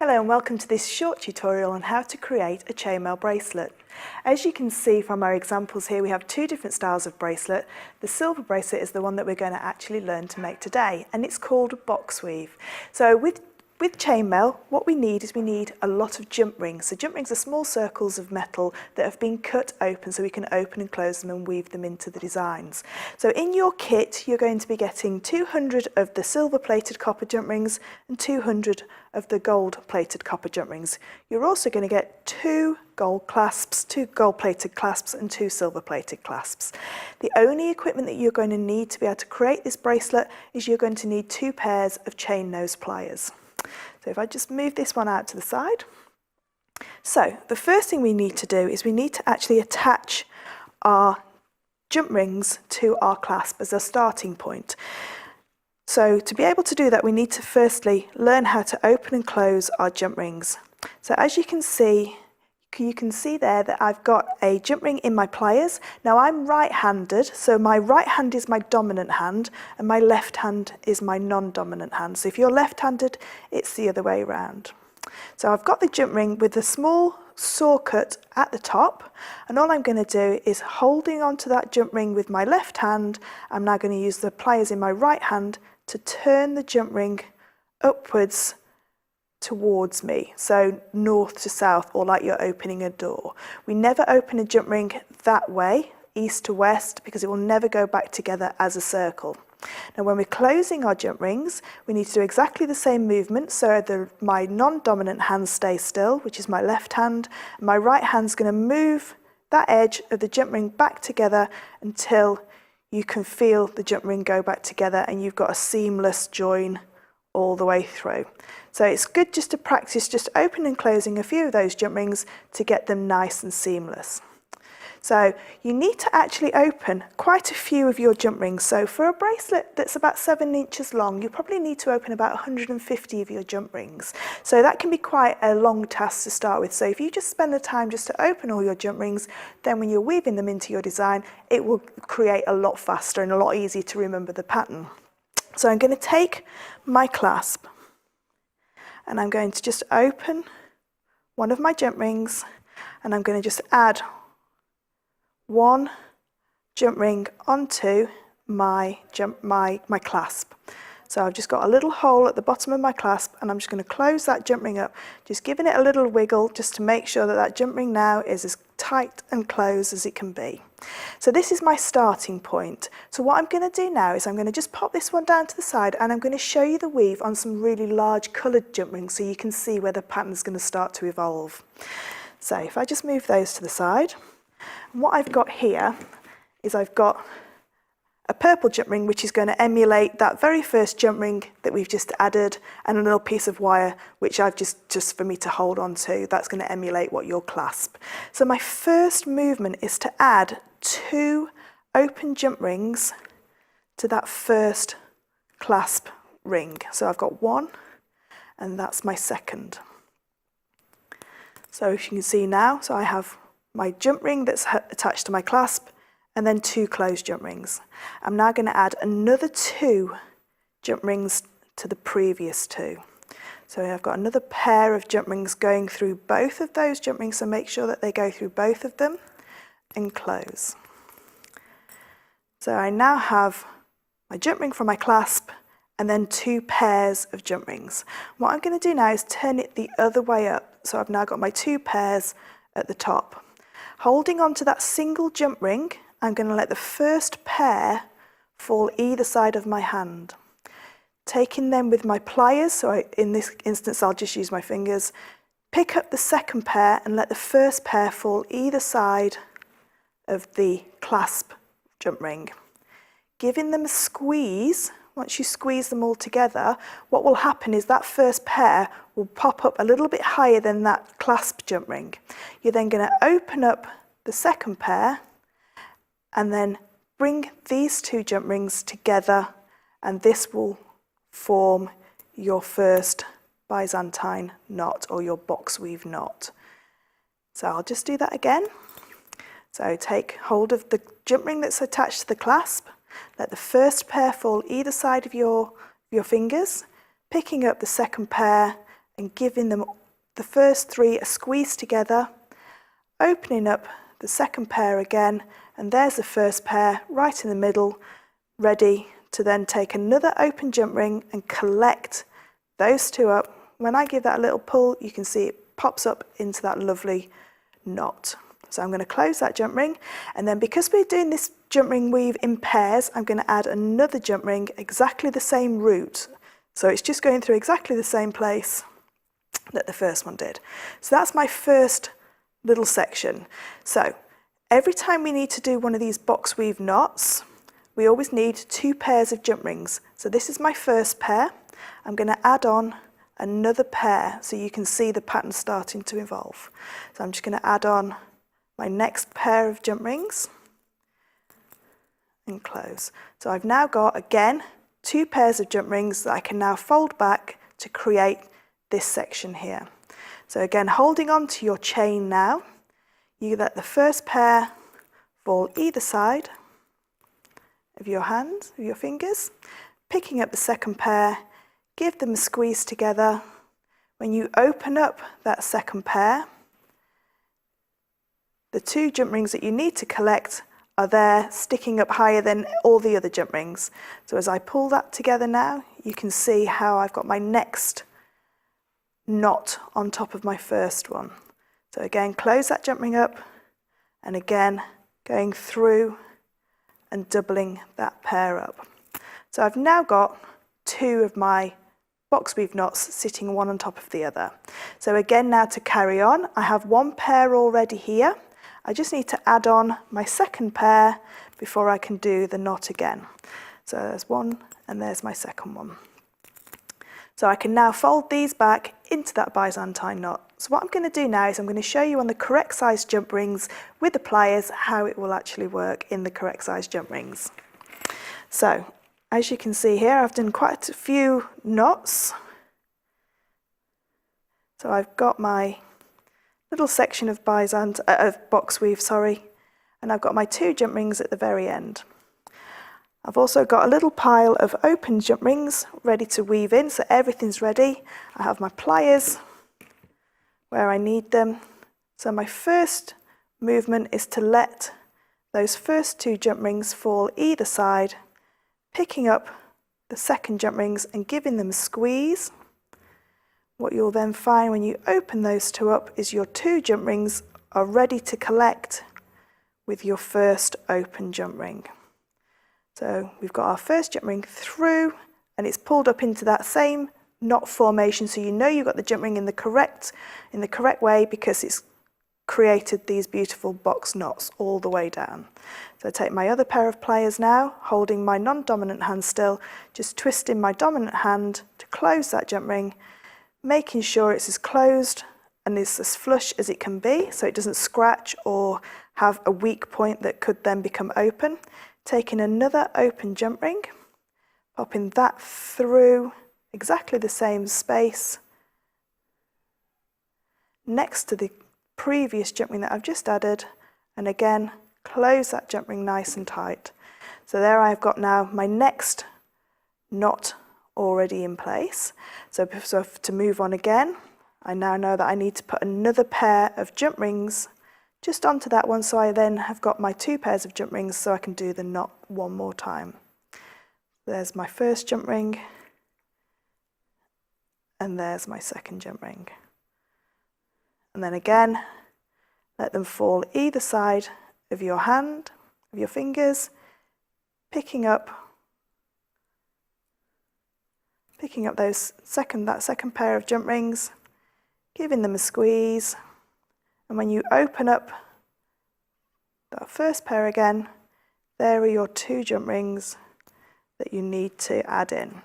Hello and welcome to this short tutorial on how to create a chainmail bracelet. As you can see from our examples here, we have two different styles of bracelet. The silver bracelet is the one that we're going to actually learn to make today, and it's called box weave. So with chainmail, what we need is a lot of jump rings. So jump rings are small circles of metal that have been cut open so we can open and close them and weave them into the designs. So in your kit, you're going to be getting 200 of the silver plated copper jump rings and 200 of the gold plated copper jump rings. You're also going to get two gold plated clasps and two silver plated clasps. The only equipment that you're going to need to be able to create this bracelet is you're going to need two pairs of chain nose pliers. So if I just move this one out to the side. So the first thing we need to do is we need to actually attach our jump rings to our clasp as a starting point. So to be able to do that, we need to firstly learn how to open and close our jump rings. So as you can see there that I've got a jump ring in my pliers. Now I'm right-handed, so my right hand is my dominant hand and my left hand is my non-dominant hand. So if you're left-handed, it's the other way around. So I've got the jump ring with a small saw cut at the top, and all I'm going to do is holding onto that jump ring with my left hand. I'm now going to use the pliers in my right hand to turn the jump ring upwards towards me, so north to south, or like you're opening a door. We never open a jump ring that way, east to west, because it will never go back together as a circle. Now when we're closing our jump rings, we need to do exactly the same movement, so my non-dominant hand stays still, which is my left hand, and my right hand's going to move that edge of the jump ring back together until you can feel the jump ring go back together and you've got a seamless join all the way through. So it's good just to practice just opening and closing a few of those jump rings to get them nice and seamless. So you need to actually open quite a few of your jump rings. So for a bracelet that's about 7 inches long, you probably need to open about 150 of your jump rings. So that can be quite a long task to start with. So if you just spend the time just to open all your jump rings, then when you're weaving them into your design, it will create a lot faster and a lot easier to remember the pattern. So I'm going to take my clasp and I'm going to just open one of my jump rings, and I'm going to just add one jump ring onto my clasp. So I've just got a little hole at the bottom of my clasp, and I'm just going to close that jump ring up, just giving it a little wiggle just to make sure that that jump ring now is as tight and closed as it can be. So this is my starting point. So what I'm going to do now is I'm going to just pop this one down to the side, and I'm going to show you the weave on some really large coloured jump rings so you can see where the pattern is going to start to evolve. So if I just move those to the side, and what I've got here is I've got a purple jump ring which is going to emulate that very first jump ring that we've just added, and a little piece of wire which I've just for me to hold on to. That's going to emulate what you'll clasp. So my first movement is to add 2 open jump rings to that first clasp ring. So I've got 1, and that's my second. So if you can see now, so I have my jump ring that's attached to my clasp, and then 2 closed jump rings. I'm now going to add another 2 jump rings to the previous 2. So I've got another pair of jump rings going through both of those jump rings, so make sure that they go through both of them and close. So I now have my jump ring from my clasp and then 2 pairs of jump rings. What I'm going to do now is turn it the other way up. So I've now got my 2 pairs at the top. Holding onto that single jump ring, I'm going to let the first pair fall either side of my hand. Taking them with my pliers, so in this instance I'll just use my fingers, pick up the second pair and let the first pair fall either side of the clasp jump ring. Giving them a squeeze. Once you squeeze them all together, what will happen is that first pair will pop up a little bit higher than that clasp jump ring. You're then going to open up the second pair and then bring these 2 jump rings together, and this will form your first Byzantine knot, or your box weave knot. So I'll just do that again. So take hold of the jump ring that's attached to the clasp, let the first pair fall either side of your fingers, picking up the second pair and giving them the first 3 a squeeze together, opening up the second pair again, and there's the first pair right in the middle, ready to then take another open jump ring and collect those 2 up. When I give that a little pull, you can see it pops up into that lovely knot. So I'm going to close that jump ring, and then because we're doing this jump ring weave in pairs, I'm going to add another jump ring exactly the same route. So it's just going through exactly the same place that the first one did. So that's my first little section. So every time we need to do one of these box weave knots, we always need 2 pairs of jump rings. So this is my first pair. I'm going to add on another pair so you can see the pattern starting to evolve. So I'm just going to add on my next pair of jump rings and close. So I've now got, again, 2 pairs of jump rings that I can now fold back to create this section here. So again, holding on to your chain now, you let the first pair fall either side of your hands, of your fingers, picking up the second pair, give them a squeeze together. When you open up that second pair, the 2 jump rings that you need to collect are there sticking up higher than all the other jump rings. So as I pull that together now, you can see how I've got my next knot on top of my first one. So again, close that jump ring up, and again, going through and doubling that pair up. So I've now got 2 of my box weave knots sitting one on top of the other. So again, now to carry on, I have 1 pair already here. I just need to add on my second pair before I can do the knot again. So there's 1 and there's my second one. So I can now fold these back into that Byzantine knot. So what I'm going to do now is I'm going to show you on the correct size jump rings with the pliers how it will actually work in the correct size jump rings. So as you can see here, I've done quite a few knots. So I've got my little section of box weave, and I've got my 2 jump rings at the very end. I've also got a little pile of open jump rings ready to weave in, so everything's ready. I have my pliers where I need them. So my first movement is to let those first 2 jump rings fall either side, picking up the second jump rings and giving them a squeeze. What you'll then find when you open those 2 up is your 2 jump rings are ready to collect with your first open jump ring. So we've got our first jump ring through, and it's pulled up into that same knot formation, so you know you've got the jump ring in the correct way because it's created these beautiful box knots all the way down. So I take my other pair of pliers now, holding my non-dominant hand still, just twisting my dominant hand to close that jump ring, making sure it's as closed and it's as flush as it can be so it doesn't scratch or have a weak point that could then become open. Taking another open jump ring, popping that through exactly the same space next to the previous jump ring that I've just added, and again close that jump ring nice and tight. So there I've got now my next knot already in place. So to move on again, I now know that I need to put another pair of jump rings just onto that one, so I then have got my 2 pairs of jump rings so I can do the knot one more time. There's my first jump ring, and there's my second jump ring. And then again, let them fall either side of your hand, of your fingers, picking up that second pair of jump rings, giving them a squeeze. And when you open up that first pair again, there are your 2 jump rings that you need to add in.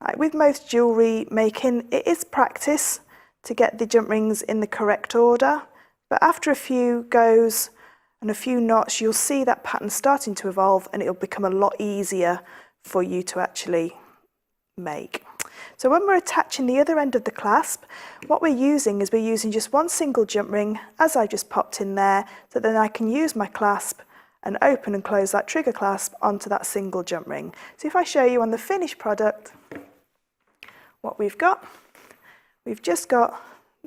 Like with most jewellery making, it is practice to get the jump rings in the correct order, but after a few goes and a few knots, you'll see that pattern starting to evolve and it'll become a lot easier for you to actually make. So when we're attaching the other end of the clasp, what we're using just 1 single jump ring, as I just popped in there, so then I can use my clasp and open and close that trigger clasp onto that single jump ring. So if I show you on the finished product what we've got, we've just got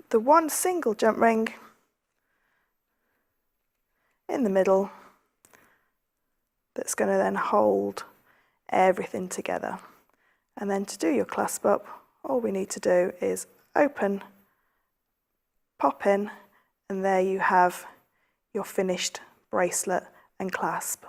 the one single jump ring in the middle that's going to then hold everything together. And then to do your clasp up, all we need to do is open, pop in, and there you have your finished bracelet and clasp.